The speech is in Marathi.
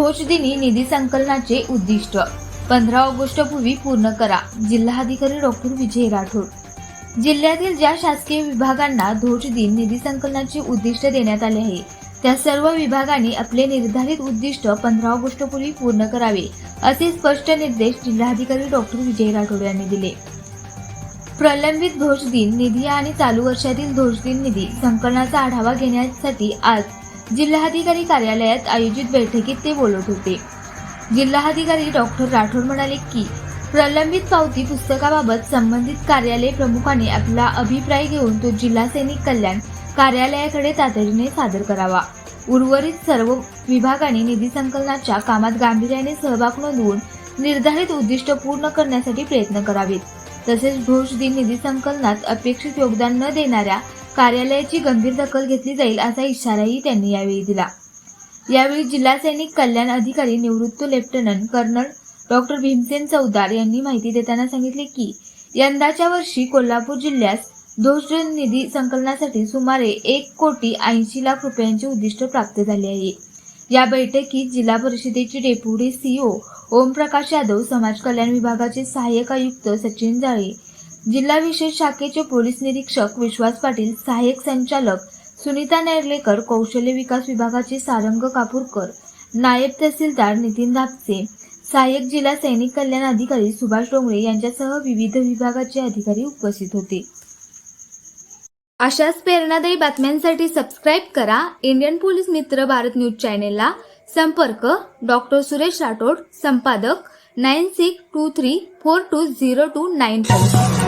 ध्वजदिनी निधी संकलनाचे उद्दिष्ट 15 ऑगस्टपूर्वी पूर्ण करा. जिल्हाधिकारी डॉक्टर विजय राठोड. जिल्ह्यातील ज्या शासकीय विभागांना ध्वजदिन निधी संकलनाचे उद्दिष्ट देण्यात आले आहे त्या सर्व विभागांनी आपले निर्धारित उद्दिष्ट 15 ऑगस्टपूर्वी पूर्ण करावे असे स्पष्ट निर्देश जिल्हाधिकारी डॉक्टर विजय राठोड यांनी दिले. प्रलंबित ध्वजदिन निधी आणि चालू वर्षातील ध्वजदिन निधी संकलनाचा आढावा घेण्यासाठी आज जिल्हाधिकारी कार्यालयात आयोजित बैठकीत ते बोलत होते. जिल्हाधिकारी डॉक्टर राठोड म्हणाले की प्रलंबित पावती पुस्तकाबाबत संबंधित कार्यालय प्रमुखांनी आपला अभिप्राय घेऊन तो जिल्हा सैनिक कल्याण कार्यालयाकडे तातडीने सादर करावा. उर्वरित सर्व विभागांनी निधी संकलनाच्या कामात गांभीर्याने सहभाग नोंदवून निर्धारित उद्दिष्ट पूर्ण करण्यासाठी प्रयत्न करावेत. तसेच ध्वजदिन निधी संकलनात अपेक्षित योगदान न देणाऱ्या कार्यालयाची गंभीर दखल घेतली जाईल असा इशाराही त्यांनी यावेळी दिला. यावेळी जिल्हा सैनिक कल्याण अधिकारी निवृत्त lieutenant colonel doctor Bhimsen Chavdar यांनी माहिती देताना सांगितले की यंदाच्या वर्षी कोल्हापूर जिल्ह्यास ध्वजदिन निधी संकलनासाठी सुमारे 1,80,00,00,000 रुपयांचे उद्दिष्ट प्राप्त झाले आहे. या बैठकीत जिल्हा परिषदेचे डेप्युटी सीईओ ओमप्रकाश यादव, समाज कल्याण विभागाचे सहाय्यक आयुक्त सचिन जाळे, जिल्हा विशेष शाखेचे पोलीस निरीक्षक विश्वास पाटील, सहाय्यक संचालक सुनीता नेर्लेकर, कौशल्य विकास विभागाचे सारंग कापूरकर, नायब तहसीलदार नितीन धापसे, सहाय्यक जिल्हा सैनिक कल्याण अधिकारी सुभाष डोंगरे यांच्यासह विविध विभागाचे अधिकारी उपस्थित होते. अशाच प्रेरणादायी बातम्यांसाठी सबस्क्राईब करा इंडियन पोलीस मित्र भारत न्यूज चॅनेलला. संपर्क डॉक्टर सुरेश राठोड, संपादक 9623420295.